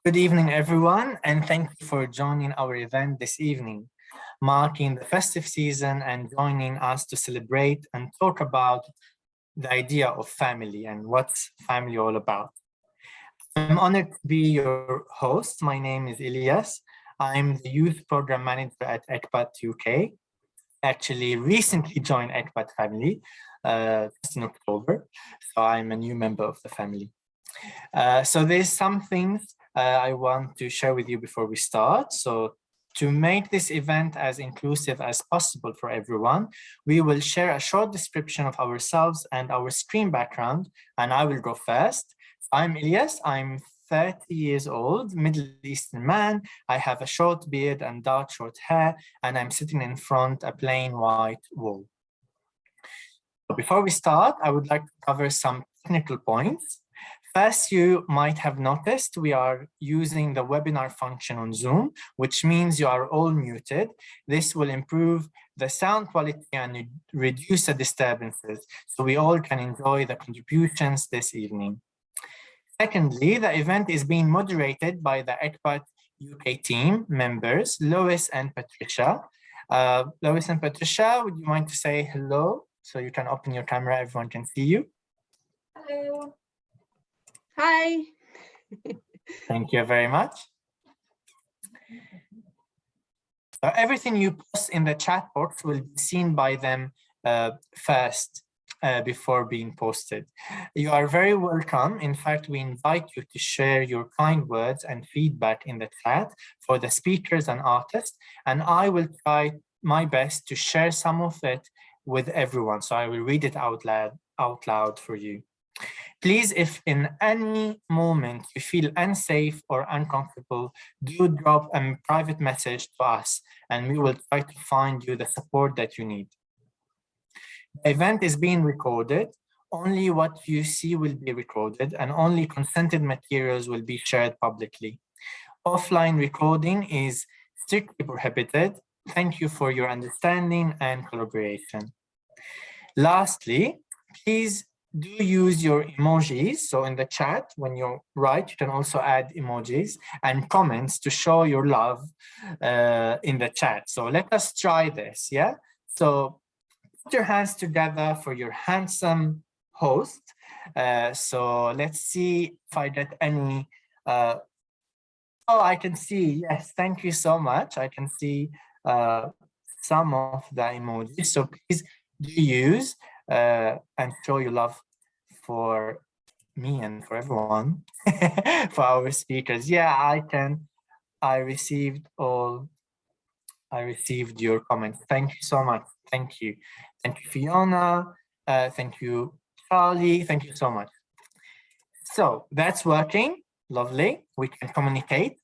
Good evening, everyone, and thank you for joining our event this evening, marking the festive season and joining us to celebrate and talk about the idea of family and what's family all about. I'm honored to be your host. My name is Ilyas. I'm the Youth Program Manager at ECPAT UK. Actually, recently joined ECPAT family just in October, so I'm a new member of the family. So there's some things I want to share with you before we start. So to make this event as inclusive as possible for everyone, we will share a short description of ourselves and our screen background, and I will go first. I'm Ilyas, I'm 30 years old, Middle Eastern man. I have a short beard and dark short hair, and I'm sitting in front a plain white wall. Before we start, I would like to cover some technical points. First, you might have noticed we are using the webinar function on Zoom, which means you are all muted. This will improve the sound quality and reduce the disturbances, so we all can enjoy the contributions this evening. Secondly, the event is being moderated by the ECPAT UK team members, Lois and Patricia. Lois and Patricia, would you mind to say hello? So you can open your camera, everyone can see you. Hello. Hi. Thank you very much. So everything you post in the chat box will be seen by them first before being posted. You are very welcome. In fact, we invite you to share your kind words and feedback in the chat for the speakers and artists, and I will try my best to share some of it with everyone. So I will read it out loud for you. Please, if in any moment you feel unsafe or uncomfortable, do drop a private message to us and we will try to find you the support that you need. The event is being recorded. Only what you see will be recorded and only consented materials will be shared publicly. Offline recording is strictly prohibited. Thank you for your understanding and collaboration. Lastly, please do use your emojis. So in the chat, when you write, you can also add emojis and comments to show your love in the chat. So let us try this, yeah? So put your hands together for your handsome host. So let's see if I get any, oh, I can see, yes, thank you so much. I can see some of the emojis. So please do use and show your love for me and for everyone, for our speakers. Yeah, I received your comments. Thank you so much. Thank you. Thank you, Fiona. Thank you, Charlie. Thank you so much. So that's working. Lovely. We can communicate.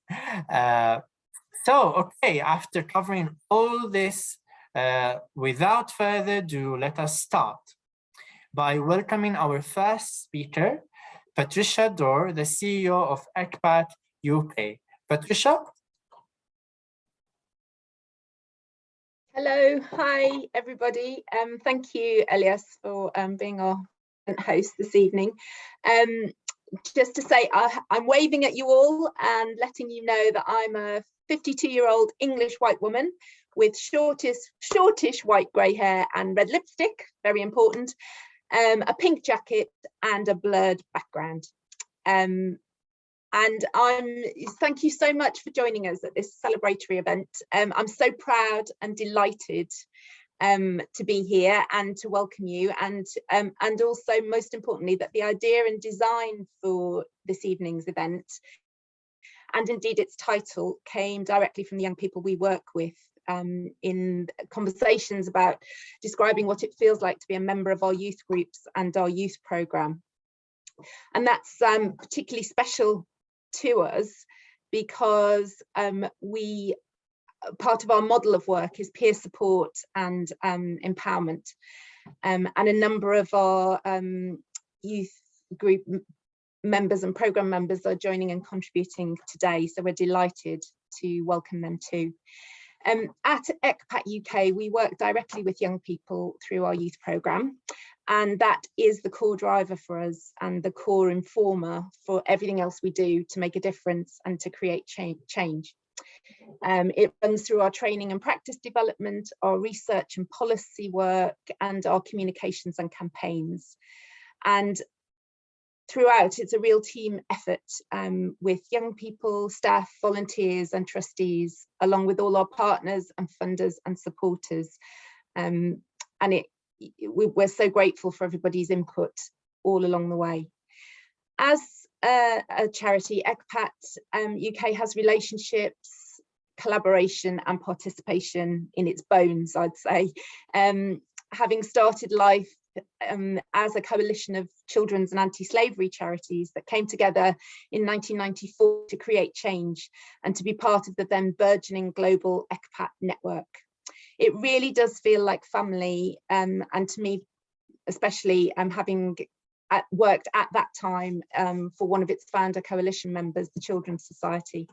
Okay, after covering all this, without further ado, let us start by welcoming our first speaker, Patricia Durr, the CEO of ECPAT UK. Patricia? Hello, hi everybody. Thank you, Elias, for being our host this evening. Just to say, I'm waving at you all and letting you know that I'm a 52-year-old English white woman with shortish white grey hair and red lipstick, very important, a pink jacket and a blurred background. And thank you so much for joining us at this celebratory event. I'm so proud and delighted to be here and to welcome you, and also most importantly that the idea and design for this evening's event, and indeed its title, came directly from the young people we work with in conversations about describing what it feels like to be a member of our youth groups and our youth programme. And that's particularly special to us because part of our model of work is peer support and empowerment, and a number of our youth group members and programme members are joining and contributing today, so we're delighted to welcome them too. At ECPAT UK, we work directly with young people through our youth programme, And that is the core driver for us and the core informer for everything else we do to make a difference and to create change. It runs through our training and practice development, our research and policy work, and our communications and campaigns. And throughout, it's a real team effort with young people, staff, volunteers and trustees, along with all our partners and funders and supporters. And we're so grateful for everybody's input all along the way. As a charity, ECPAT UK has relationships, collaboration and participation in its bones, I'd say. Having started life as a coalition of children's and anti-slavery charities that came together in 1994 to create change and to be part of the then burgeoning global ECPAT network. It really does feel like family, and to me especially, having worked at that time for one of its founder coalition members, the Children's Society,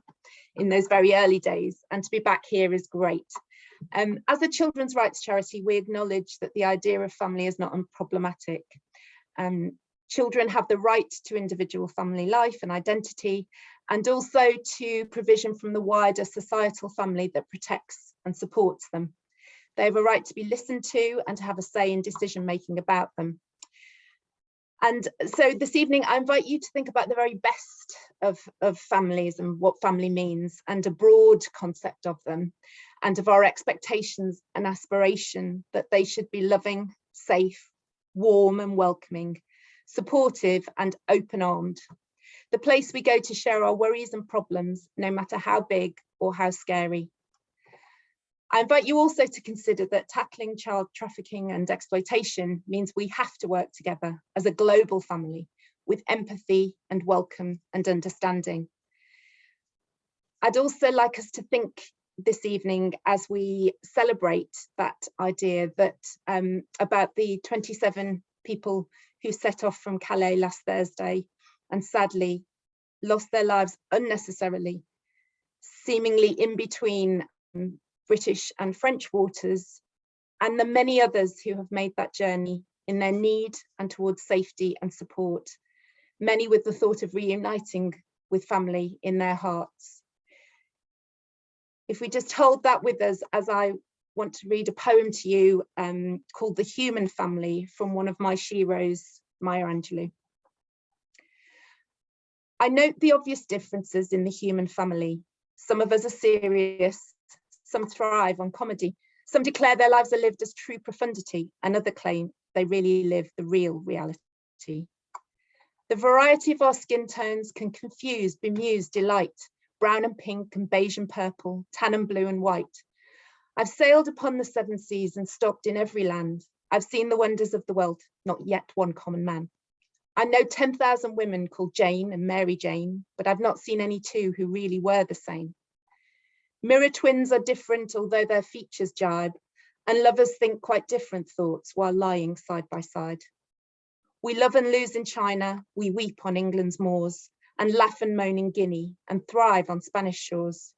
in those very early days, and to be back here is great. As a children's rights charity, we acknowledge that the idea of family is not unproblematic. Children have the right to individual family life and identity, and also to provision from the wider societal family that protects and supports them. They have a right to be listened to and to have a say in decision making about them. And so this evening, I invite you to think about the very best of families and what family means, and a broad concept of them, and of our expectations and aspiration that they should be loving, safe, warm and welcoming, supportive and open-armed. The place we go to share our worries and problems, no matter how big or how scary. I invite you also to consider that tackling child trafficking and exploitation means we have to work together as a global family with empathy and welcome and understanding. I'd also like us to think this evening, as we celebrate that idea, that about the 27 people who set off from Calais last Thursday and sadly lost their lives unnecessarily, seemingly in between British and French waters, and the many others who have made that journey in their need and towards safety and support, many with the thought of reuniting with family in their hearts. If we just hold that with us, as I want to read a poem to you called The Human Family from one of my sheroes, Maya Angelou. I note the obvious differences in the human family. Some of us are serious, some thrive on comedy, some declare their lives are lived as true profundity, and others claim they really live the real reality. The variety of our skin tones can confuse, bemuse, delight, brown and pink and beige and purple, tan and blue and white. I've sailed upon the 7 seas and stopped in every land. I've seen the wonders of the world, not yet one common man. I know 10,000 women called Jane and Mary Jane, but I've not seen any two who really were the same. Mirror twins are different, although their features jibe, and lovers think quite different thoughts while lying side by side. We love and lose in China, we weep on England's moors, and laugh and moan in Guinea, and thrive on Spanish shores.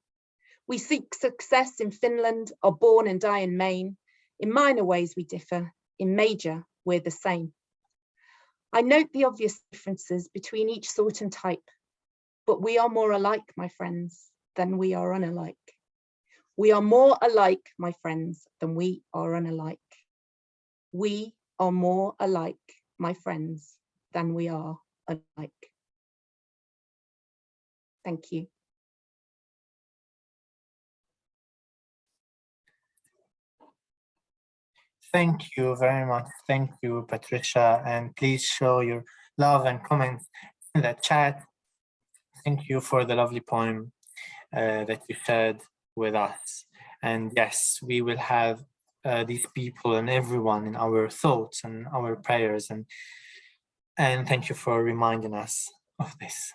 We seek success in Finland, are born and die in Maine. In minor ways we differ, in major we're the same. I note the obvious differences between each sort and type, but we are more alike, my friends, than we are unalike. We are more alike, my friends, than we are unalike. We are more alike, my friends, than we are alike. Thank you. Thank you very much. Thank you, Patricia. And please show your love and comments in the chat. Thank you for the lovely poem that you shared with us. And yes, we will have these people and everyone in our thoughts and our prayers. And thank you for reminding us of this.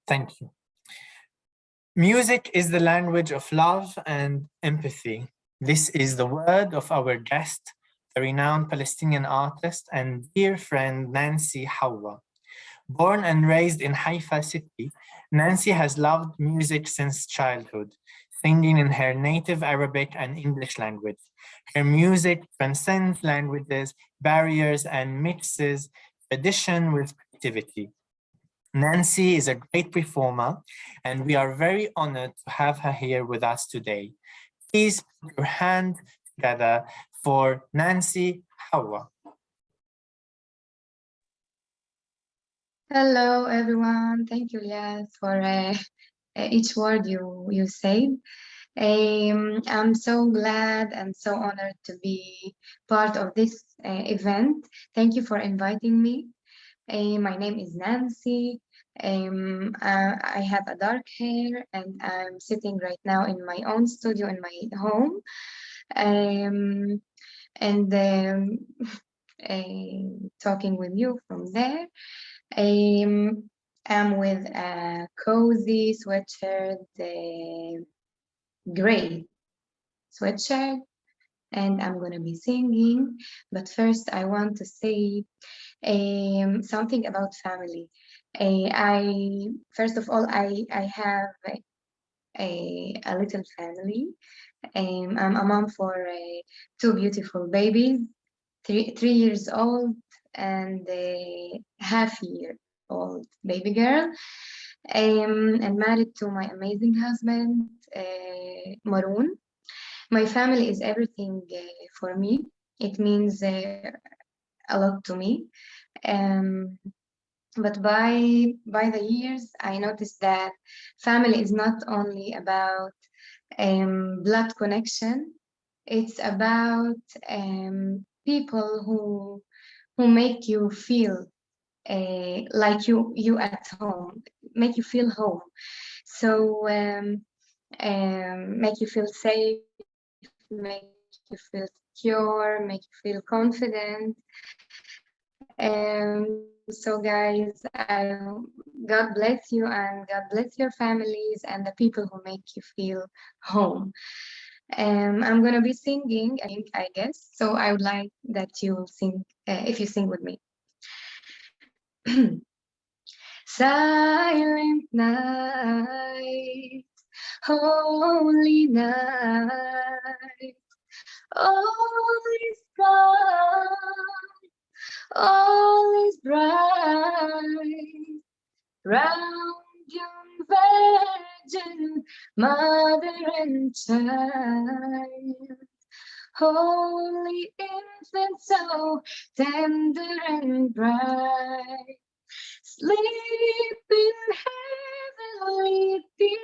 Thank you. Music is the language of love and empathy. This is the word of our guest, the renowned Palestinian artist and dear friend, Nancy Hawa. Born and raised in Haifa city, Nancy has loved music since childhood, singing in her native Arabic and English language. Her music transcends languages, barriers, and mixes tradition with creativity. Nancy is a great performer, and we are very honored to have her here with us today. Please put your hand together for Nancy Hawa. Hello, everyone. Thank you, Liaz, for each word you said. I'm so glad and so honored to be part of this event. Thank you for inviting me. My name is Nancy. I have a dark hair and I'm sitting right now in my own studio in my home. Talking with you from there. I'm with a cozy sweatshirt, gray sweatshirt, and I'm gonna be singing. But first, I want to say something about family. First of all, I have a little family. I'm a mom for two beautiful babies, three years old and a half-year-old baby girl. And married to my amazing husband, Maroon. My family is everything for me. It means a lot to me. But by the years, I noticed that family is not only about blood connection. It's about people who make you feel like you at home, make you feel home. So make you feel safe, make you feel secure, make you feel confident. So guys, God bless you and God bless your families and the people who make you feel home. I'm gonna be singing, I guess. So I would like that you sing, if you sing with me. Silent night, holy night, all is gone, all is bright, round young virgin, mother and child, holy infant, so tender and bright, sleep in heavenly peace,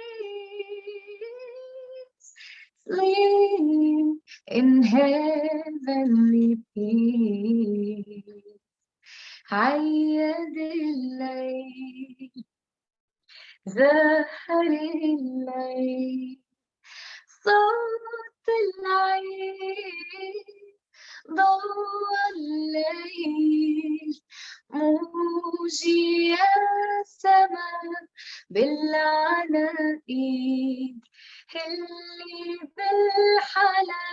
sleep in heavenly peace. عيد الليل زهر الليل صوت العيد ضوء الليل موجي السماء بالعناقيد اللي بالحلا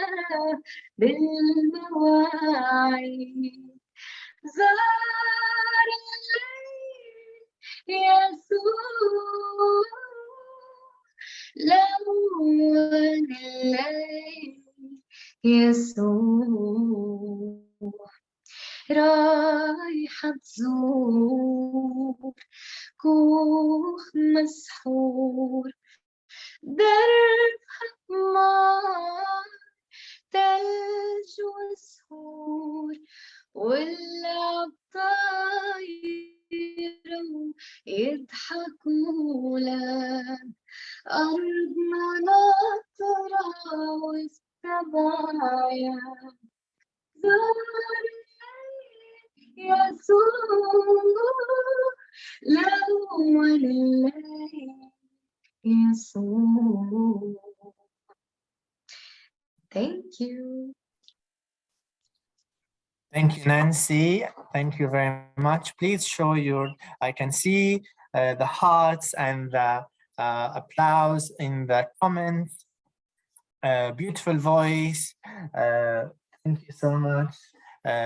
بالمواعيد زار الليل يسوع لون الليل يسوع رايحة تزور كوخ مسحور درب حمار تلج وسهور والعطاير يضحكوا لك أرضنا ناطرة والسبايا زار يسوع لون الليل يسوع. Thank you. Thank you, Nancy. Thank you very much. Please show I can see the hearts and the applause in the comments. Beautiful voice. Thank you so much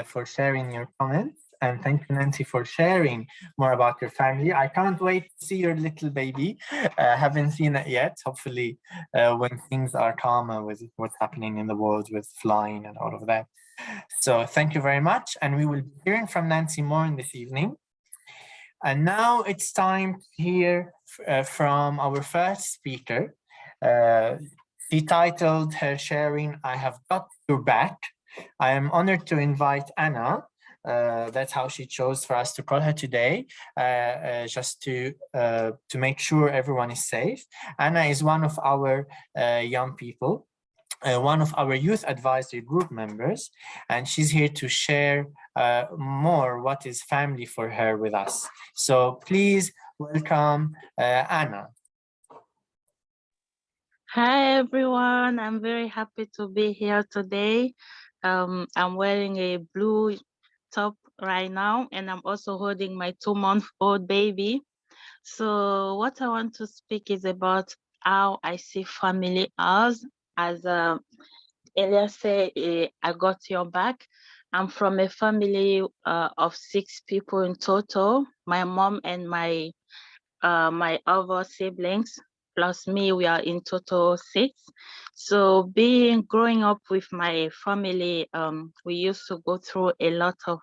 for sharing your comments. and thank you, Nancy, for sharing more about your family. I can't wait to see your little baby. Haven't seen it yet. Hopefully, when things are calmer with what's happening in the world with flying and all of that. So thank you very much. And we will be hearing from Nancy more in this evening. And now it's time to hear from our first speaker. She titled her sharing, "I Have Got Your Back." I am honored to invite Anna. That's how she chose for us to call her today, just to make sure everyone is safe. Anna is one of our young people, one of our youth advisory group members, and she's here to share more what is family for her with us. So please welcome Anna. Hi everyone, I'm very happy to be here today. I'm wearing a blue top right now, and I'm also holding my 2-month-old baby. So what I want to speak is about how I see family as Elias said, I got your back. I'm from a family of 6 people in total. My mom and my other siblings plus me, we are in total 6. So growing up with my family, we used to go through a lot of,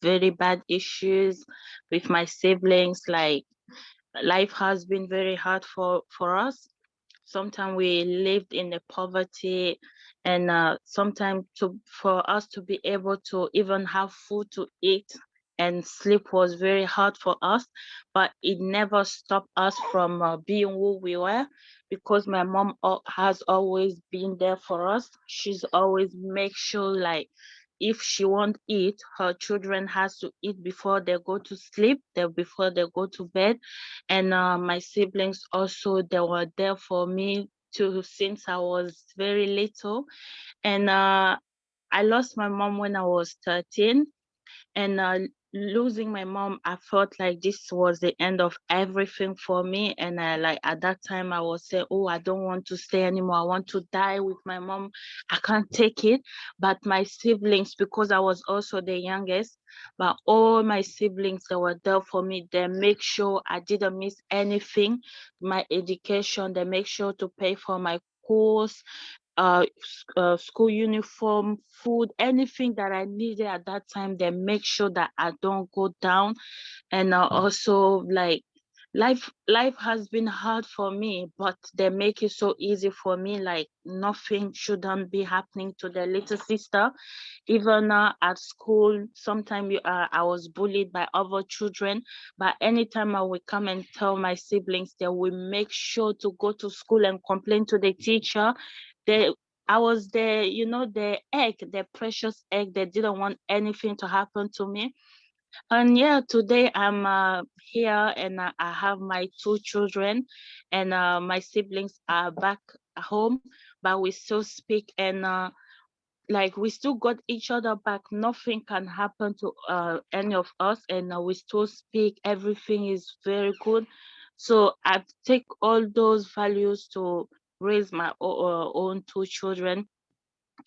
very bad issues with my siblings. Like, life has been very hard for us. Sometimes we lived in the poverty, and sometimes for us to be able to even have food to eat and sleep was very hard for us, but it never stopped us from being who we were, because my mom has always been there for us. She's always make sure, like, if she won't eat, her children has to eat before they go to sleep, before they go to bed. And my siblings also, they were there for me too since I was very little. And I lost my mom when I was 13, and losing my mom, I felt like this was the end of everything for me. And at that time I was saying, oh, I don't want to stay anymore, I want to die with my mom, I can't take it. But my siblings, because I was also the youngest, but all my siblings, they were there for me. They make sure I didn't miss anything. My education, they make sure to pay for my course, school uniform, food, anything that I needed at that time. They make sure that I don't go down. And also, like, life has been hard for me, but they make it so easy for me. Like, nothing shouldn't be happening to their little sister. Even at school, sometimes I was bullied by other children, but anytime I would come and tell my siblings, they will make sure to go to school and complain to the teacher. I was the egg, the precious egg. They didn't want anything to happen to me. And yeah, today I'm here, and I have my 2 children, and my siblings are back home, but we still speak, and like, we still got each other back. Nothing can happen to any of us, and we still speak. Everything is very good. So I take all those values to raise my own 2 children.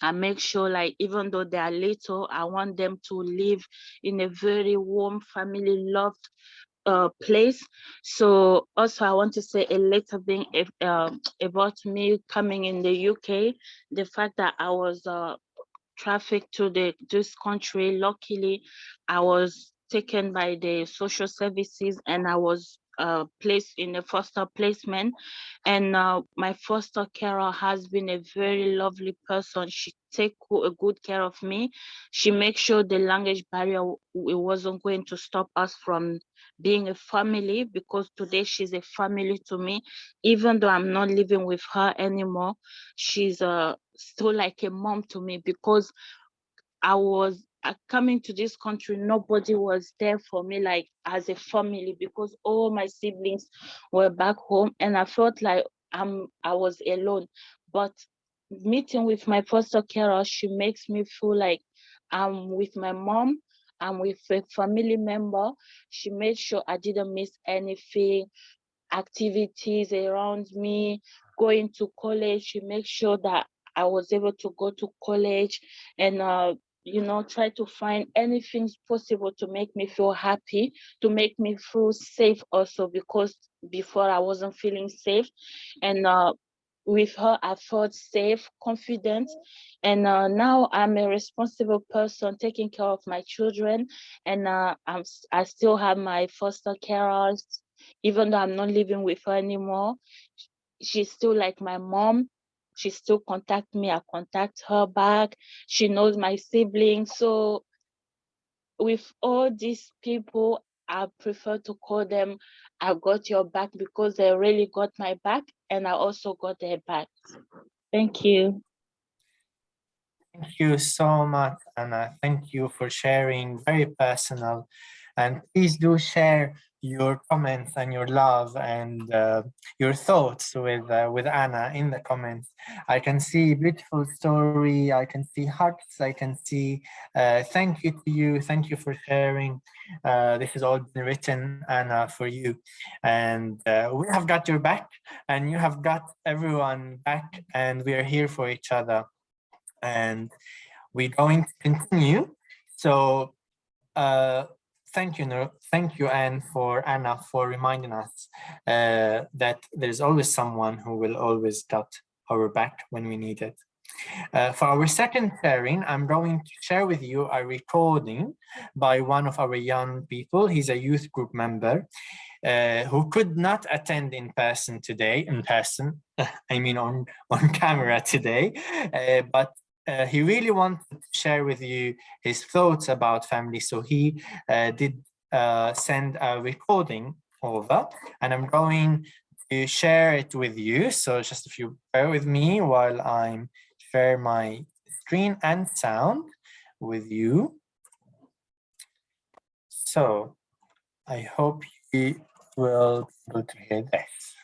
I make sure, like, even though they are little, I want them to live in a very warm, family loved place. So also I want to say a little bit about me coming in the UK. The fact that I was trafficked to this country. Luckily, I was taken by the social services, and I was placed in a foster placement. And my foster carer has been a very lovely person. She take a good care of me. She makes sure the language barrier it wasn't going to stop us from being a family, because today she's a family to me. Even though I'm not living with her anymore, she's still like a mom to me, because I was coming to this country, nobody was there for me, like, as a family, because all my siblings were back home, and I felt like I was alone. But meeting with my foster carer, she makes me feel like I'm with my mom, I'm with a family member. She made sure I didn't miss anything, activities around me, going to college. She makes sure that I was able to go to college, and you know, try to find anything possible to make me feel happy, to make me feel safe also, because before I wasn't feeling safe. And with her, I felt safe, confident. And now I'm a responsible person taking care of my children. And I still have my foster carers, even though I'm not living with her anymore. She's still like my mom. She still contact me. I contact her back. She knows my siblings. So with all these people, I prefer to call them I got your back, because they really got my back and I also got their back. Thank you. Thank you so much, Anna. Thank you for sharing, very personal. And please do share your comments and your love and your thoughts with Anna in the comments. I can see beautiful story. I can see hearts. I can see thank you to you. Thank you for sharing. This has all been written, Anna, for you. And we have got your back, and you have got everyone back, and we are here for each other. And we're going to continue. So thank you, Anna, for reminding us that there's always someone who will always got our back when we need it. For our second sharing, I'm going to share with you a recording by one of our young people. He's a youth group member who could not attend in person today, I mean on camera today, but he really wanted to share with you his thoughts about family. So he did send a recording over, and I'm going to share it with you. So just if you bear with me while I'm share my screen and sound with you. So I hope you will be able to hear this.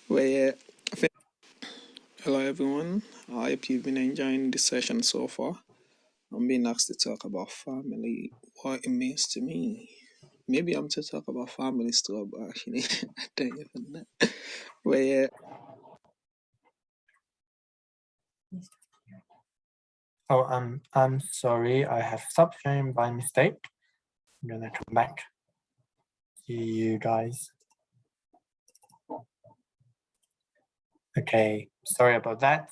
Well, yeah. Hello, everyone. I hope you've been enjoying the session so far. I'm being asked to talk about family, what it means to me. Maybe I'm to talk about family still, but actually, I don't even know. Well, yeah. Oh, I'm sorry. I have stopped sharing by mistake. I'm gonna come back to you guys. Okay, sorry about that.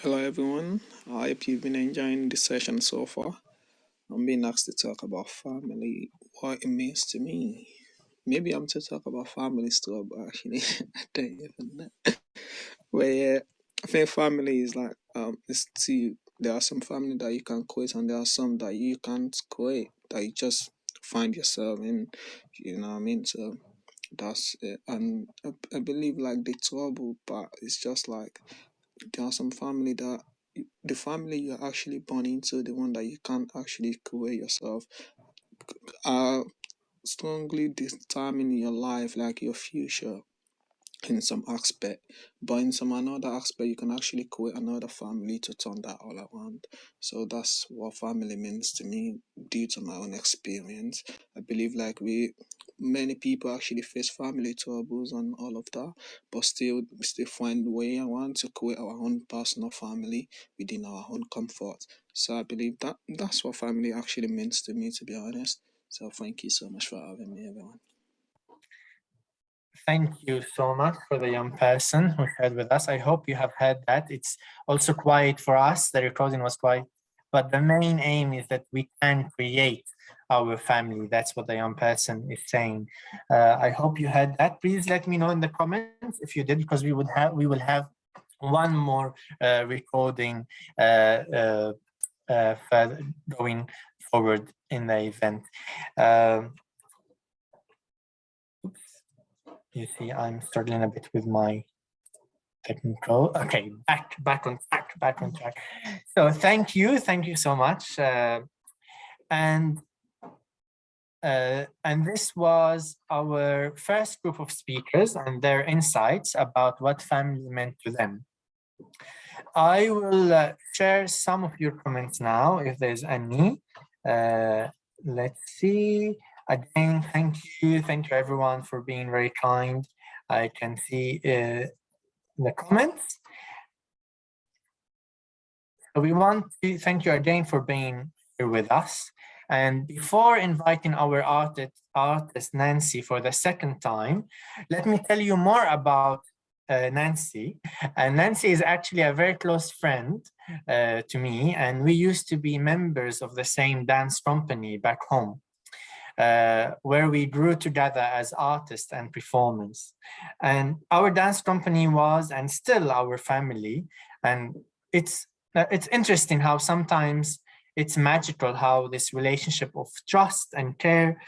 Hello, everyone. I hope you've been enjoying the session so far. I'm being asked to talk about family, what it means to me. Maybe I'm to talk about family still, but actually, I don't even know. Well, yeah, I think family is like there are some family that you can quit, and there are some that you can't quit, that you just find yourself in. You know what I mean? So that's it. And I believe like the trouble part is just like there are some family that the family you're actually born into, the one that you can't actually create yourself, are strongly determining your life, like your future in some aspect, but in some another aspect you can actually create another family to turn that all around. So that's what family means to me due to my own experience. I believe like many people actually face family troubles and all of that, but still we still find a way around to create our own personal family within our own comfort. So I believe that that's what family actually means to me, to be honest. So thank you so much for having me, everyone. Thank you so much for the young person who shared with us. I hope you have heard that. It's also quiet for us. The recording was quiet, but the main aim is that we can create our family. That's what the young person is saying. I hope you heard that. Please let me know in the comments if you did, because we will have one more recording further going forward in the event. You see, I'm struggling a bit with my technical. Okay, back on track. So thank you so much. And this was our first group of speakers and their insights about what family meant to them. I will share some of your comments now, if there's any. Let's see. Again, thank you everyone for being very kind. I can see the comments. So we want to thank you again for being here with us. And before inviting our artist Nancy for the second time, let me tell you more about Nancy. And Nancy is actually a very close friend to me, and we used to be members of the same dance company back home, where we grew together as artists and performers. And our dance company was and still our family. And it's interesting how sometimes it's magical how this relationship of trust and care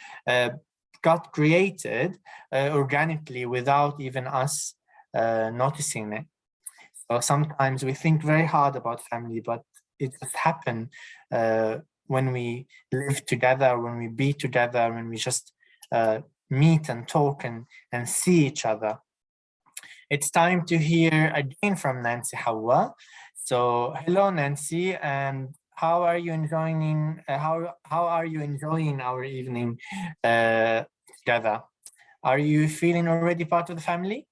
got created organically without even us noticing it. So sometimes we think very hard about family, but it just happens when we live together, when we be together, when we just meet and talk and see each other. It's time to hear again from Nancy Hawa. So hello, Nancy, and how are you enjoying our evening together? Are you feeling already part of the family?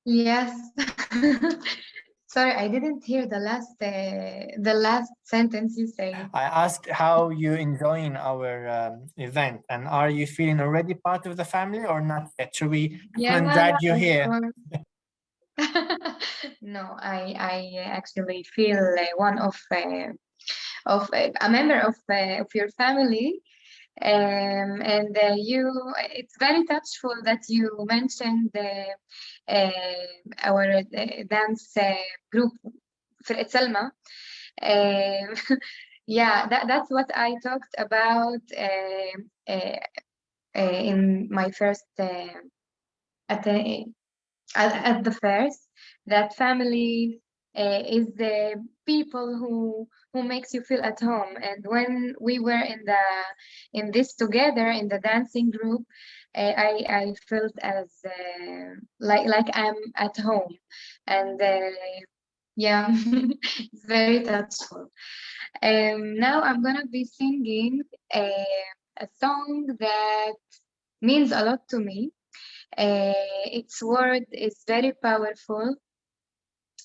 Yes. Sorry, I didn't hear the last sentence you said. I asked how you enjoying our event, and are you feeling already part of the family or not yet? Should we drag you of here? course. No, I actually feel one of a member of your family. And it's very touchful that you mentioned our dance group, فرقة سلمى. Yeah, that's what I talked about in my first at the first, that family is the people who makes you feel at home. And when we were in this together in the dancing group, I felt as like I'm at home, and yeah, it's very touchful. Now I'm gonna be singing a song that means a lot to me. Its word is very powerful,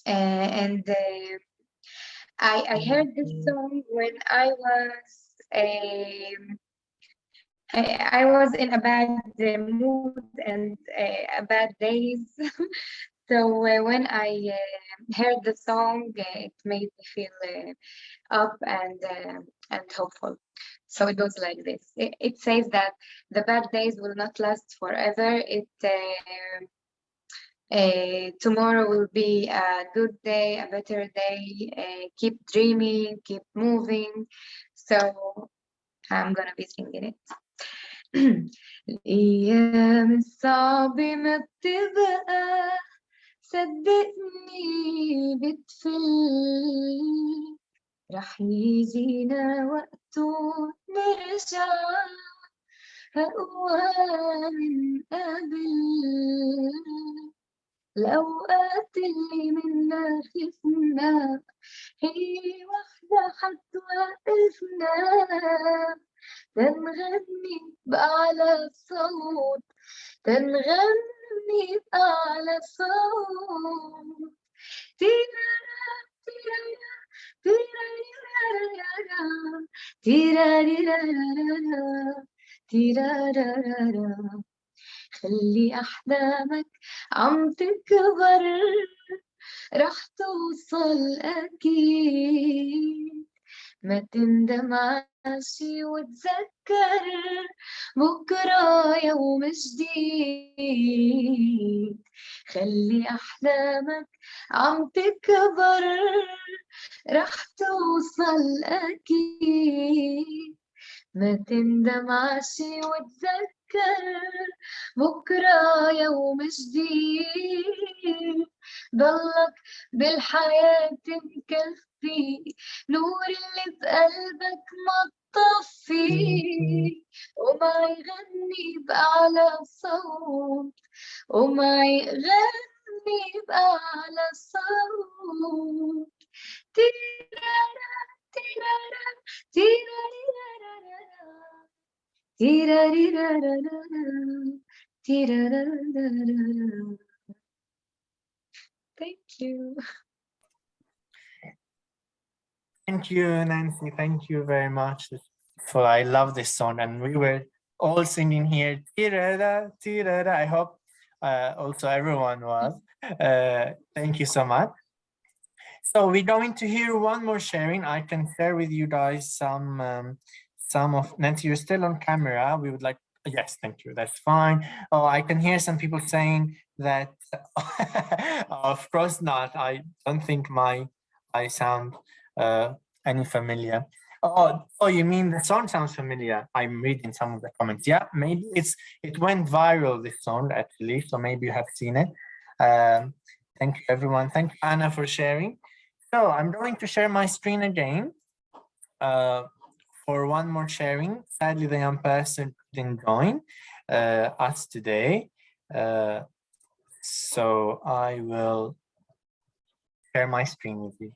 and I heard this song when I was in a bad mood and bad days. So when I heard the song, it made me feel up and hopeful. So it goes like this. It says that the bad days will not last forever. Tomorrow will be a good day, a better day. Keep dreaming, keep moving. So I'm gonna be singing it. الأيام الصعبة ما بتبقى، صدقني بتفل، رح يجينا وقت نرجع أقوى من قبل. الأوقات اللي منا خفنا هي وحدة حتوقفنا، تنغني بأعلى صوت، تنغني بأعلى صوت. تيرارا تيرارا تيرارا تيرارا. خلي أحلامك عم تكبر، رح توصل أكيد. ما تندم عاشي وتذكر بكرة يوم جديد. خلي أحلامك عم تكبر، رح توصل أكيد. ما تندم عاشي وتذكر بكرة يوم جديد. ضلك بالحياة مكفي، نور اللي بقلبك ما تطفي. ومعي غني بأعلى صوت، ومعي غني بأعلى صوت. تيرارا تيرارا تيرارا Thank you. Thank you, Nancy. Thank you very much. I love this song, and we were all singing here. Tirada, tirada. I hope also everyone was. Thank you so much. So we're going to hear one more sharing. I can share with you guys some of Nancy. You're still on camera. We would like. Yes, thank you. That's fine. Oh, I can hear some people saying that. Of course not. I don't think I sound any familiar. Oh, you mean the song sounds familiar? I'm reading some of the comments. Yeah, maybe it went viral, this song actually. So maybe you have seen it. Thank you, everyone. Thank you, Anna, for sharing. So I'm going to share my screen again for one more sharing. Sadly, the young person didn't join us today. So I will share my screen with you.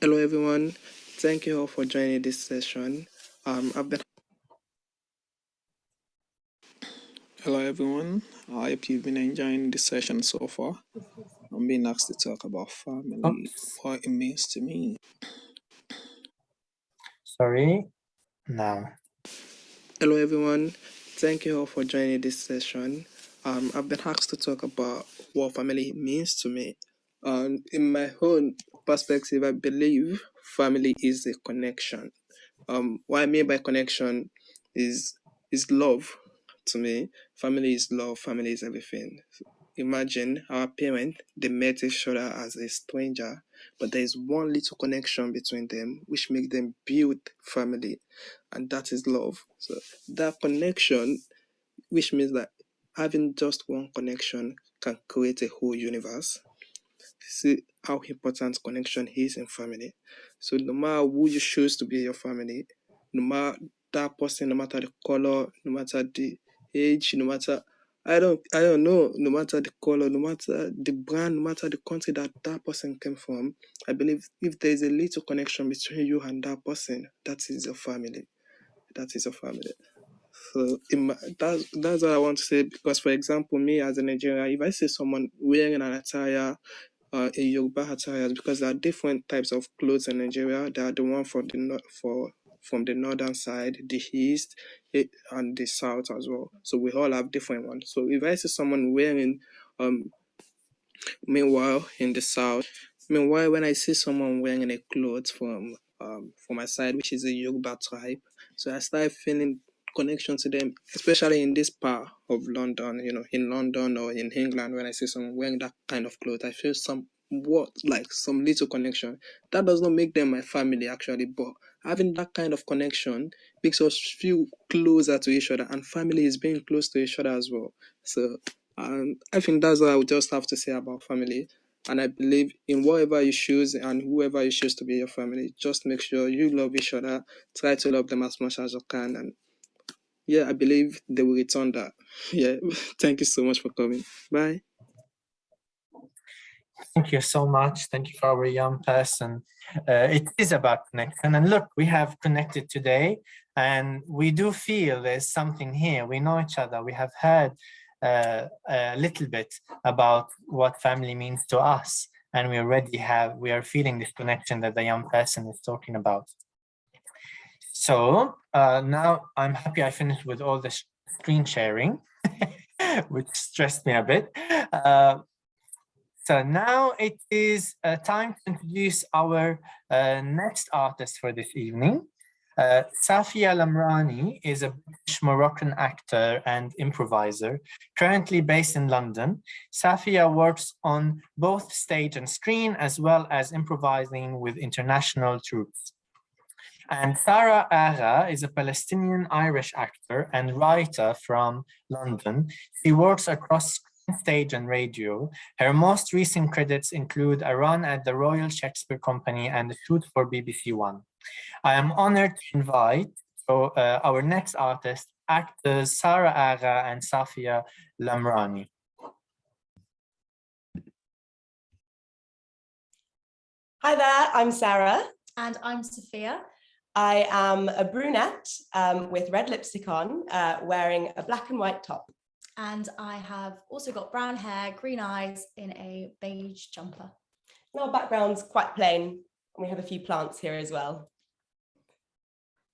Hello everyone, thank you all for joining this session. Hello everyone, I hope you've been enjoying this session so far. I'm being asked to talk about family, what it means to me. Sorry, now. Hello everyone, thank you all for joining this session. I've been asked to talk about what family means to me. In my own perspective, I believe family is a connection. What I mean by connection is love to me. Family is love, family is everything. Imagine our parents, they met each other as a stranger, but there is one little connection between them which makes them build family, and that is love. So that connection, which means that having just one connection can create a whole universe. See how important connection is in family. So no matter who you choose to be your family, no matter that person, no matter the color, no matter the age, no matter I don't know, no matter the color, no matter the brand, no matter the country that person came from, I believe if there is a little connection between you and that person, that is your family. That is your family. So that's what I want to say, because for example, me as a Nigerian, if I see someone wearing an attire, a Yoruba attire, because there are different types of clothes in Nigeria. There are the one from the northern side, the east, and the south as well. So we all have different ones. So if I see someone wearing, meanwhile in the south, when I see someone wearing a clothes from my side, which is a Yoruba tribe, so I start feeling connection to them, especially in this part of London, in London or in England. When I see someone wearing that kind of clothes, I feel some little connection. That does not make them my family actually, but having that kind of connection makes us feel closer to each other, and family is being close to each other as well. So I think that's what I would just have to say about family. And I believe in whatever you choose and whoever you choose to be your family, just make sure you love each other, try to love them as much as you can, and yeah, I believe they will return that. Yeah, thank you so much for coming. Bye. Thank you so much. Thank you for our young person. It is about connection. And look, we have connected today, and we do feel there's something here. We know each other. We have heard a little bit about what family means to us. And we are feeling this connection that the young person is talking about. So now I'm happy I finished with all the screen sharing, which stressed me a bit. So now it is time to introduce our next artist for this evening. Safia Lamrani is a British Moroccan actor and improviser, currently based in London. Safia works on both stage and screen, as well as improvising with international troops. And Sarah Agha is a Palestinian-Irish actor and writer from London. She works across stage and radio. Her most recent credits include a run at the Royal Shakespeare Company and a shoot for BBC One. I am honored to invite our next artist, actors Sarah Agha and Safia Lamrani. Hi there, I'm Sarah. And I'm Safia. I am a brunette with red lipstick on, wearing a black and white top. And I have also got brown hair, green eyes in a beige jumper. And our background's quite plain, and we have a few plants here as well.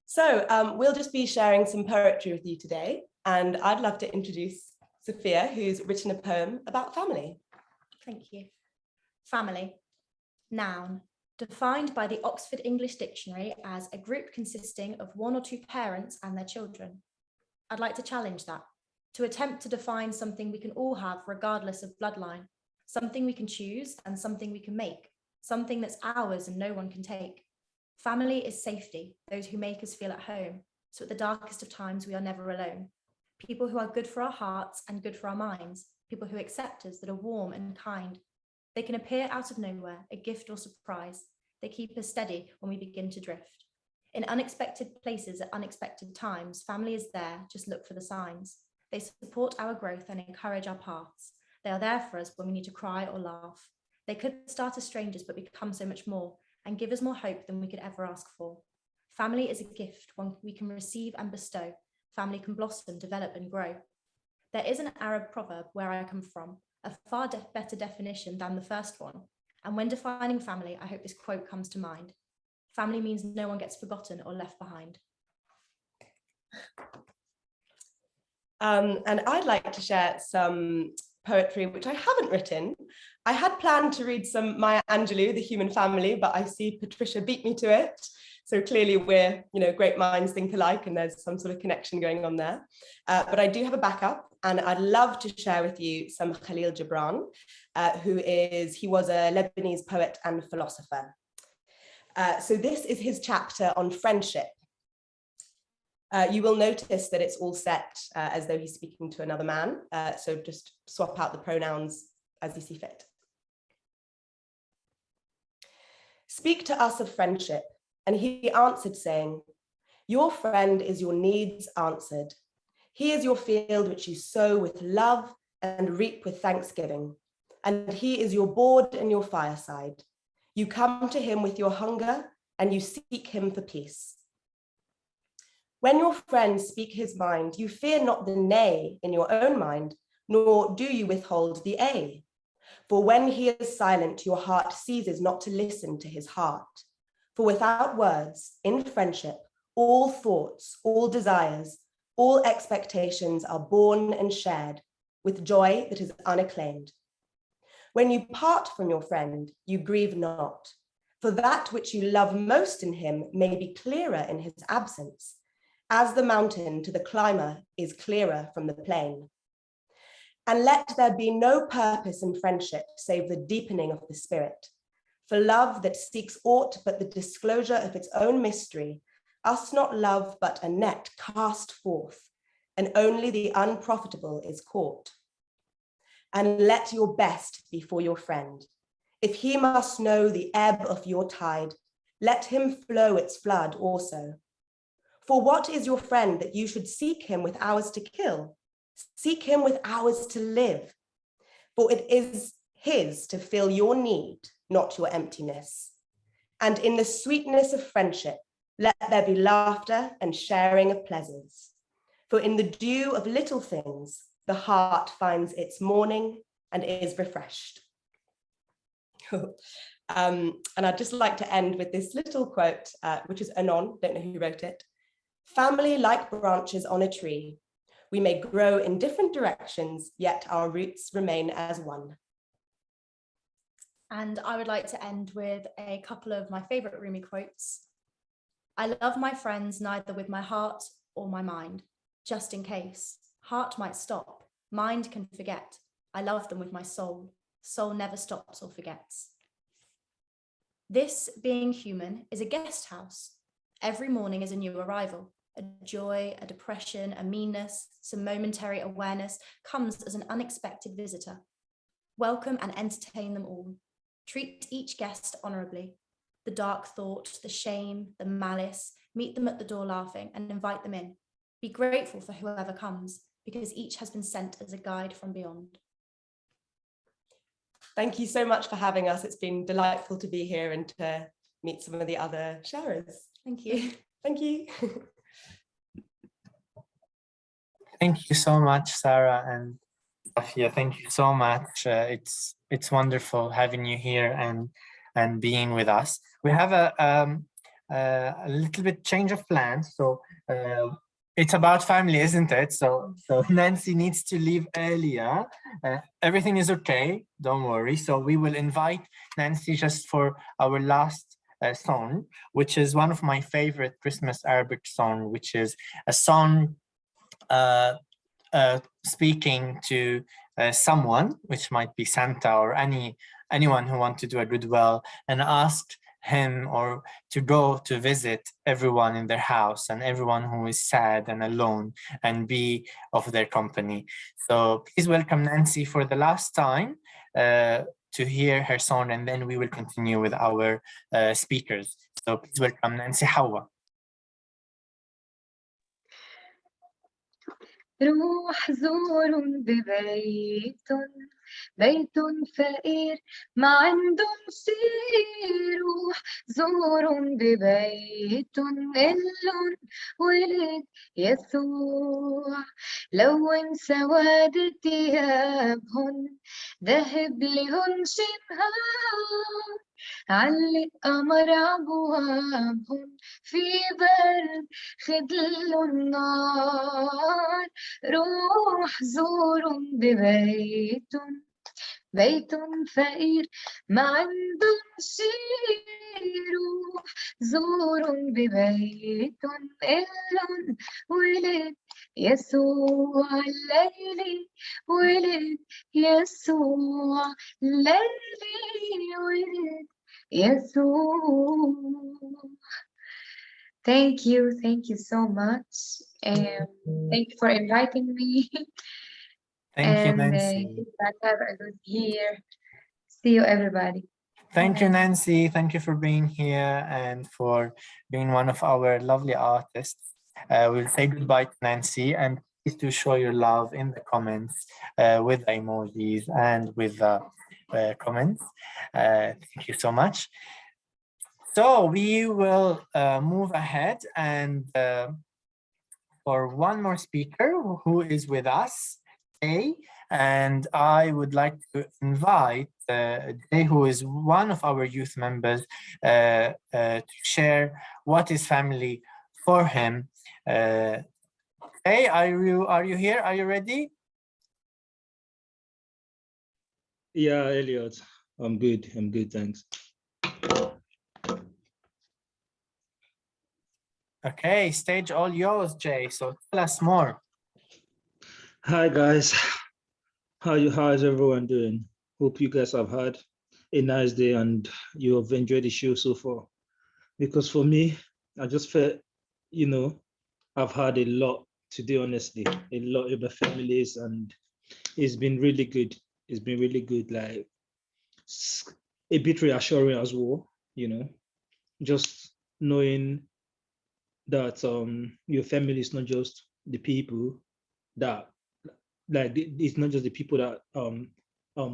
So we'll just be sharing some poetry with you today, and I'd love to introduce Safia, who's written a poem about family. Thank you. Family. Noun. Defined by the Oxford English Dictionary as a group consisting of one or two parents and their children. I'd like to challenge that, to attempt to define something we can all have regardless of bloodline, something we can choose and something we can make, something that's ours and no one can take. Family is safety, those who make us feel at home, so at the darkest of times we are never alone. People who are good for our hearts and good for our minds, people who accept us, that are warm and kind. They can appear out of nowhere, a gift or surprise. They keep us steady when we begin to drift. In unexpected places at unexpected times, family is there, just look for the signs. They support our growth and encourage our paths. They are there for us when we need to cry or laugh. They could start as strangers but become so much more and give us more hope than we could ever ask for. Family is a gift, one we can receive and bestow. Family can blossom, develop and grow. There is an Arab proverb where I come from, a far better definition than the first one. And when defining family, I hope this quote comes to mind. Family means no one gets forgotten or left behind. And I'd like to share some poetry which I haven't written. I had planned to read some Maya Angelou, The Human Family, but I see Patricia beat me to it. So clearly we're, great minds think alike and there's some sort of connection going on there. But I do have a backup and I'd love to share with you some Khalil Gibran, he was a Lebanese poet and philosopher. So this is his chapter on friendship. You will notice that it's all set as though he's speaking to another man. So just swap out the pronouns as you see fit. Speak to us of friendship. And he answered saying, your friend is your needs answered. He is your field which you sow with love and reap with thanksgiving. And he is your board and your fireside. You come to him with your hunger and you seek him for peace. When your friends speak his mind, you fear not the nay in your own mind, nor do you withhold the a. For when he is silent, your heart ceases not to listen to his heart. For without words, in friendship, all thoughts, all desires, all expectations are born and shared with joy that is unacclaimed. When you part from your friend, you grieve not, for that which you love most in him may be clearer in his absence, as the mountain to the climber is clearer from the plain. And let there be no purpose in friendship save the deepening of the spirit. For love that seeks aught but the disclosure of its own mystery, us not love but a net cast forth, and only the unprofitable is caught. And let your best be for your friend. If he must know the ebb of your tide, let him flow its flood also. For what is your friend that you should seek him with hours to kill? Seek him with hours to live. For it is his to fill your need, not your emptiness. And in the sweetness of friendship, let there be laughter and sharing of pleasures. For in the dew of little things, the heart finds its morning and is refreshed. And I'd just like to end with this little quote, which is Anon, don't know who wrote it. Family like branches on a tree. We may grow in different directions, yet our roots remain as one. And I would like to end with a couple of my favorite Rumi quotes. I love my friends neither with my heart or my mind, just in case. Heart might stop, mind can forget. I love them with my soul. Soul never stops or forgets. This, being human, is a guest house. Every morning is a new arrival. A joy, a depression, a meanness, some momentary awareness comes as an unexpected visitor. Welcome and entertain them all. Treat each guest honorably. The dark thought, the shame, the malice, meet them at the door laughing and invite them in. Be grateful for whoever comes, because each has been sent as a guide from beyond. Thank you so much for having us. It's been delightful to be here and to meet some of the other sharers. Thank you. Thank you. Thank you so much, Sarah and Safia. Thank you so much. It's wonderful having you here and being with us. We have a little bit change of plans, so it's about family, isn't it? So Nancy needs to leave earlier. Everything is okay, don't worry. So we will invite Nancy just for our last song, which is one of my favorite Christmas Arabic song, which is a song speaking to someone, which might be Santa or anyone who wants to do a good will, and asked him or to go to visit everyone in their house and everyone who is sad and alone and be of their company. So please welcome Nancy for the last time to hear her song, and then we will continue with our speakers. So please welcome Nancy Hawa. روح زور ببيت بيت فقير ما عندهم شي روح زور ببيت إلن ولد يسوع لون سواد ثيابهن ذهب لهن شمهان علق قمر أبوابهم في برد خدلوا النار روح زور ببيت بيت فقير ما عندهم شي روح زور ببيت إلن ولد يسوع الليلي ولد يسوع الليلي ولد يسوع. Thank you so much. Thank you for inviting me. Thank you, Nancy. Have a good year. See you, everybody. Thank you, Nancy. Thank you for being here and for being one of our lovely artists. We'll say goodbye to Nancy, and please do show your love in the comments with the emojis and with the comments. Thank you so much. So we will move ahead and for one more speaker who is with us today, and I would like to invite Jay, who is one of our youth members, to share what is family for him. Jay, are you here? Are you ready? Yeah, Elliot, I'm good, thanks. Okay, stage all yours, Jay. So tell us more. Hi guys, how is everyone doing? Hope you guys have had a nice day and you have enjoyed the show so far. Because for me, I just felt, I've had a lot today, honestly, a lot with my families, and it's been really good. It's been really good, like a bit reassuring as well, just knowing that your family is not just the people that, like, it's not just the people that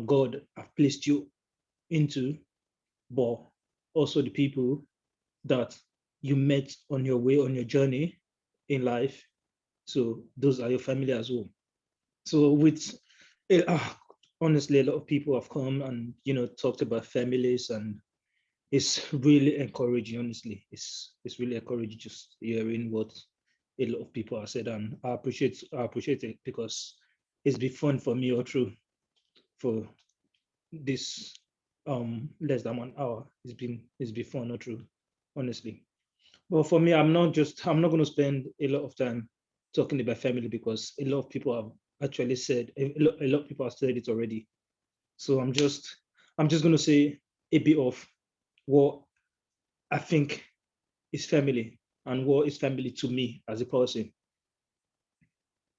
God have placed you into, but also the people that you met on your way, on your journey in life. So those are your family as well. So with honestly, a lot of people have come and talked about families, and it's really encouraging. Honestly, it's really encouraging just hearing what a lot of people have said, and I appreciate it, because it's been fun for me all through for this less than 1 hour. It's been fun all through, honestly. But for me, I'm not going to spend a lot of time talking about family, because a lot of people have actually said, a lot of people have said it already. So I'm just going to say a bit of what I think is family and what is family to me as a person.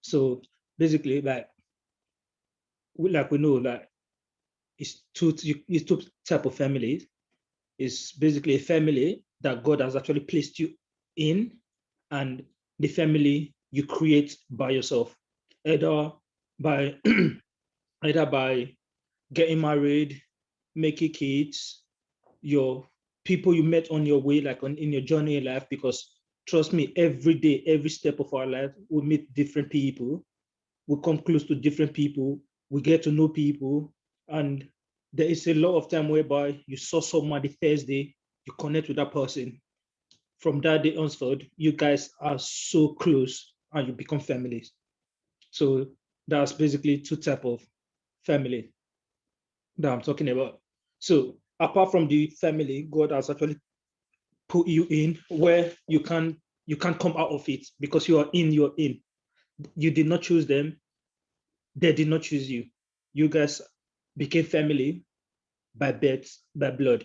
So basically, like we know that it's two type of families. It's basically a family that God has actually placed you in, and the family you create by yourself, either by either by getting married, making kids, your people you met on your way, like in your journey in life, because trust me, every day, every step of our life, we meet different people, we come close to different people, we get to know people, and there is a lot of time whereby you saw somebody Thursday, you connect with that person. From that day onward, you guys are so close and you become families. So that's basically two types of family that I'm talking about. So apart from the family, God has actually put you in where you can't come out of it, because you're in. You did not choose them, they did not choose you. You guys became family by birth, by blood.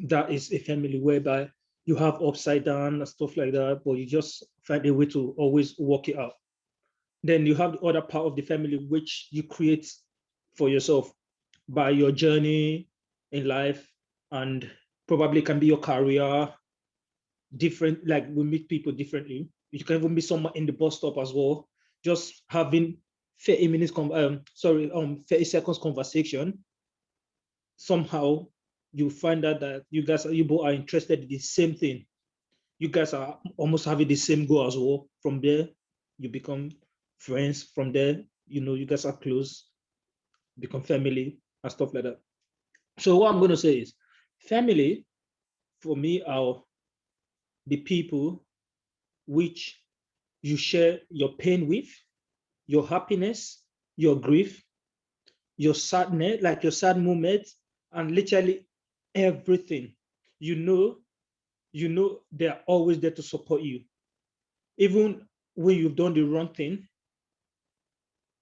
That is a family whereby you have upside down and stuff like that, but you just find a way to always work it out. Then you have the other part of the family which you create for yourself by your journey in life, and probably can be your career, different, like we meet people differently. You can even be someone in the bus stop as well, just having 30 minutes 30 seconds conversation. Somehow you find out that you both are interested in the same thing. You guys are almost having the same goal as well. From there, you become friends. From there, you guys are close, become family and stuff like that. So what I'm going to say is, family for me are the people which you share your pain with, your happiness, your grief, your sadness, like your sad moments, and literally everything. They're always there to support you. Even when you've done the wrong thing,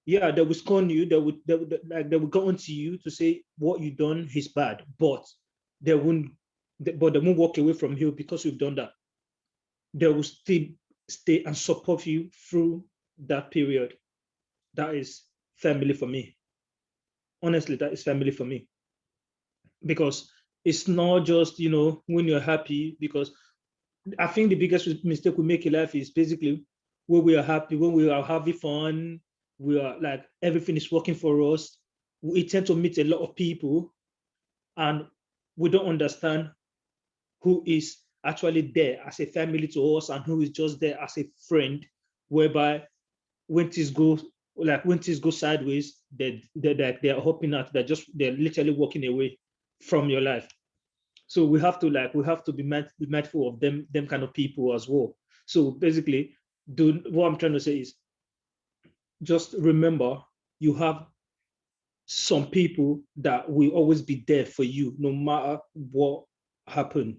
yeah, they will scorn you, they will go onto you to say what you've done is bad, but they won't walk away from you because you've done that. They will still stay and support you through that period. That is family for me. Honestly, that is family for me. Because it's not just, when you're happy, because I think the biggest mistake we make in life is basically when we are happy, when we are having fun, we are like, everything is working for us. We tend to meet a lot of people and we don't understand who is actually there as a family to us and who is just there as a friend, whereby when things go sideways, they're hoping that they're literally walking away from your life. So we have to be mindful of them kind of people as well. So basically, what I'm trying to say is, just remember, you have some people that will always be there for you, no matter what happened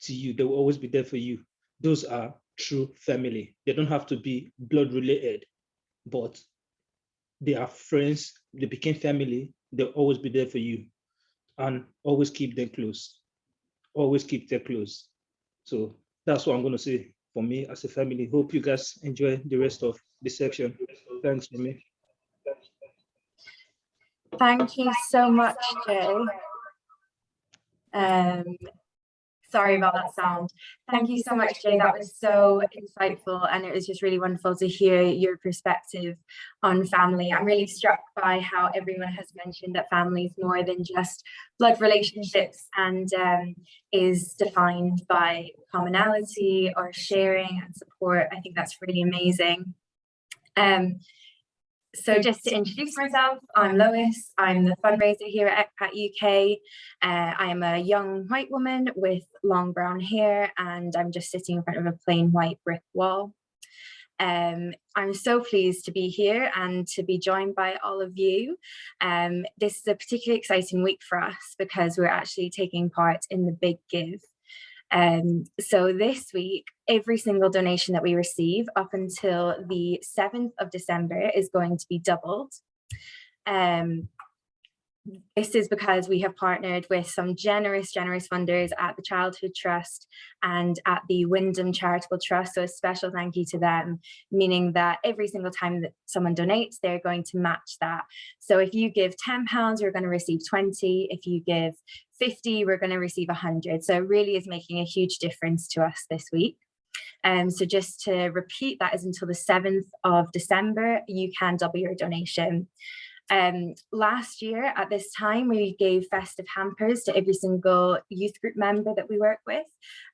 to you. They will always be there for you. Those are true family. They don't have to be blood related, but they are friends. They became family. They'll always be there for you, and always keep them close. Always keep them close. So that's what I'm going to say for me as a family. Hope you guys enjoy the rest of the section. Thanks for me. Thank you so much, Jay. Sorry about that sound. Thank you so much, Jay. That was so insightful, and it was just really wonderful to hear your perspective on family. I'm really struck by how everyone has mentioned that family is more than just blood relationships and is defined by commonality or sharing and support. I think that's really amazing. So just to introduce myself, I'm Lois. I'm the fundraiser here at ECPAT UK. I am a young white woman with long brown hair, and I'm just sitting in front of a plain white brick wall. I'm so pleased to be here and to be joined by all of you. This is a particularly exciting week for us because we're actually taking part in the Big Give. So this week, every single donation that we receive up until the 7th of December is going to be doubled. This is because we have partnered with some generous funders at the Childhood Trust and at the Wyndham Charitable Trust. So a special thank you to them, meaning that every single time that someone donates, they're going to match that. So if you give £10, you're going to receive 20. If you give 50, we're going to receive 100. So it really is making a huge difference to us this week. So just to repeat, that is until the 7th of December, you can double your donation. Last year at this time, we gave festive hampers to every single youth group member that we work with,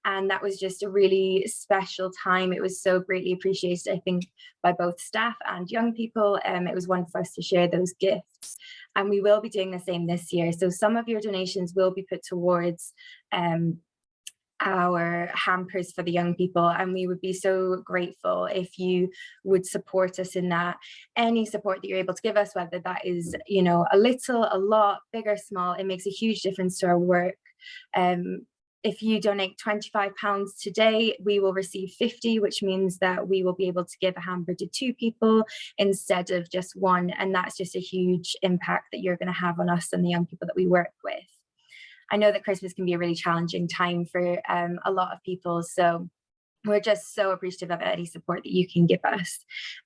and that was just a really special time. It was so greatly appreciated, I think, by both staff and young people. It was wonderful for us to share those gifts, and we will be doing the same this year. So some of your donations will be put towards our hampers for the young people, and we would be so grateful if you would support us in that. Any support that you're able to give us, whether that is, you know, a little, a lot, big or small, it makes a huge difference to our work. If you donate £25 today, we will receive 50, which means that we will be able to give a hamper to 2 people instead of just 1, and that's just a huge impact that you're going to have on us and the young people that we work with. I know that Christmas can be a really challenging time for a lot of people, so we're just so appreciative of any support that you can give us.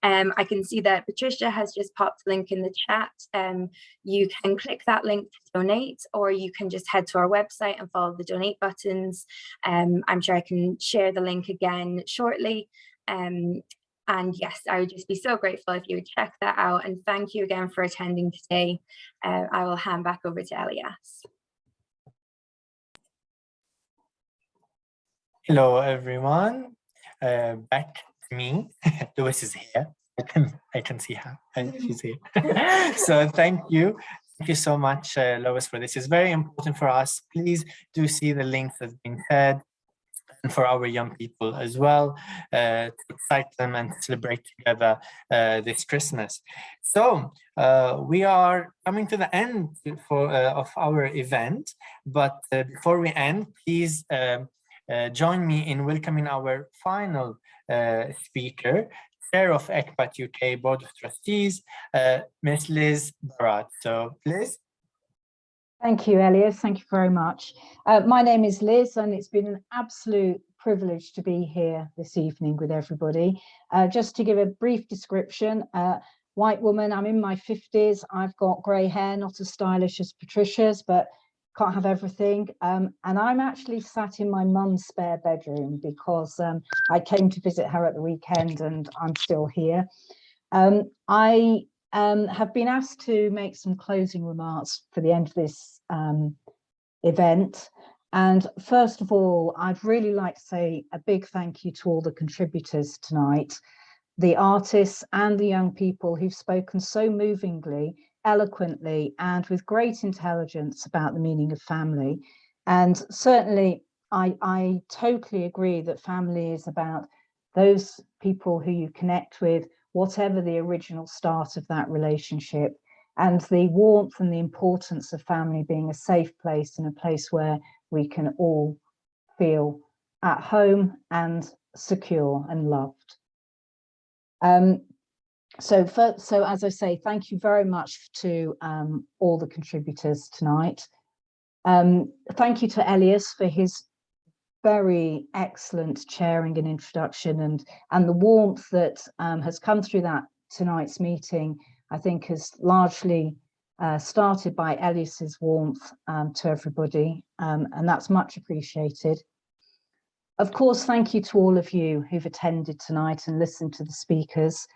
I can see that Patricia has just popped a link in the chat. You can click that link to donate, or you can just head to our website and follow the donate buttons. I'm sure I can share the link again shortly. And yes, I would just be so grateful if you would check that out. And thank you again for attending today. I will hand back over to Elias. Hello, everyone. Back to me. Lois is here. I can see her. She's here. So thank you. Thank you so much, Lois, for this. It's very important for us. Please do see the links that's been shared, and for our young people as well, to excite them and celebrate together this Christmas. So we are coming to the end of our event, but before we end, please join me in welcoming our final speaker, Chair of ECPAT UK Board of Trustees, Ms. Liz Barat. So, Liz. Thank you, Elias. Thank you very much. My name is Liz, and it's been an absolute privilege to be here this evening with everybody. Just to give a brief description, white woman, I'm in my 50s. I've got grey hair, not as stylish as Patricia's, but can't have everything. And I'm actually sat in my mum's spare bedroom because I came to visit her at the weekend and I'm still here. I have been asked to make some closing remarks for the end of this event. And first of all, I'd really like to say a big thank you to all the contributors tonight, the artists and the young people who've spoken so movingly, eloquently, and with great intelligence about the meaning of family. And certainly, I totally agree that family is about those people who you connect with, whatever the original start of that relationship, and the warmth and the importance of family being a safe place and a place where we can all feel at home and secure and loved. So as I say, thank you very much to all the contributors tonight. Thank you to Elias for his very excellent chairing and introduction, and the warmth that has come through that tonight's meeting, I think has largely started by Elias's warmth to everybody, and that's much appreciated. Of course, thank you to all of you who've attended tonight and listened to the speakers.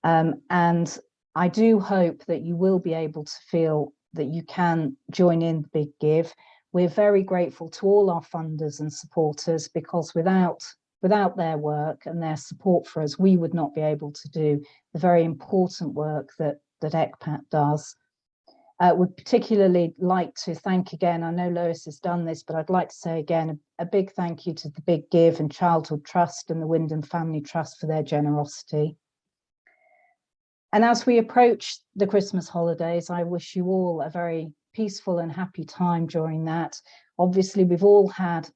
And I do hope that you will be able to feel that you can join in the Big Give. We're very grateful to all our funders and supporters, because without their work and their support for us, we would not be able to do the very important work that ECPAT does. Would particularly like to thank again, I know Lois has done this, but I'd like to say again a big thank you to the Big Give and Childhood Trust and the Wyndham Family Trust for their generosity. And as we approach the Christmas holidays, I wish you all a very peaceful and happy time during that. Obviously, we've all had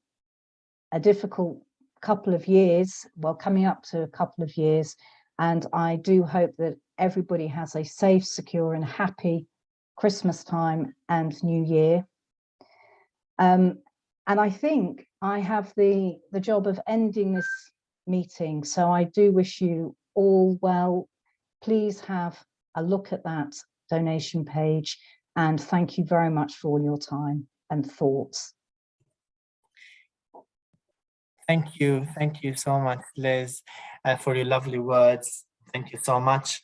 a difficult couple of years, well, coming up to a couple of years, and I do hope that everybody has a safe, secure and happy Christmas time and New Year. And I think I have the job of ending this meeting, so I do wish you all well. Please have a look at that donation page, and thank you very much for all your time and thoughts. Thank you so much, Liz, for your lovely words. Thank you so much.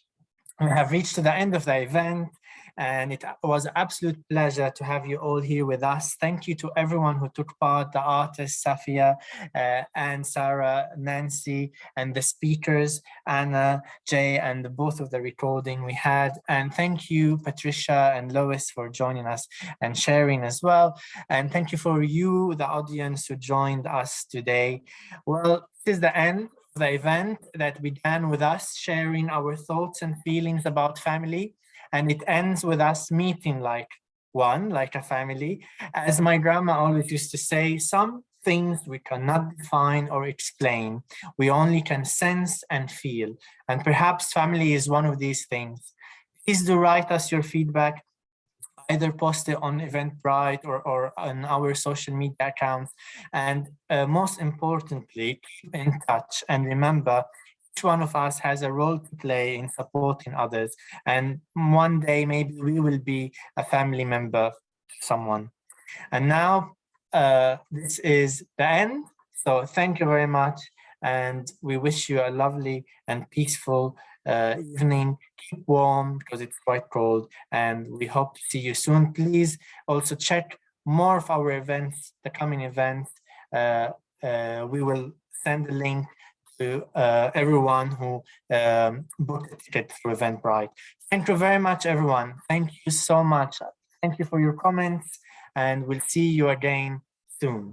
We have reached to the end of the event, and it was an absolute pleasure to have you all here with us. Thank you to everyone who took part, the artists, Safia, and Sarah, Nancy, and the speakers, Anna, Jay, and both of the recording we had. And thank you, Patricia and Lois, for joining us and sharing as well. And thank you for you, the audience, who joined us today. Well, this is the end of the event that began with us sharing our thoughts and feelings about family, and it ends with us meeting like a family. As my grandma always used to say, some things we cannot define or explain, we only can sense and feel, and perhaps family is one of these things. Please do write us your feedback, either post it on Eventbrite or on our social media accounts. And most importantly, keep in touch, and remember, each one of us has a role to play in supporting others. And one day, maybe we will be a family member to someone. And now, this is the end. So thank you very much. And we wish you a lovely and peaceful evening. Keep warm because it's quite cold, and we hope to see you soon. Please also check more of our events, the coming events. We will send a link to everyone who booked a ticket through Eventbrite. Thank you very much, everyone. Thank you so much. Thank you for your comments, and we'll see you again soon.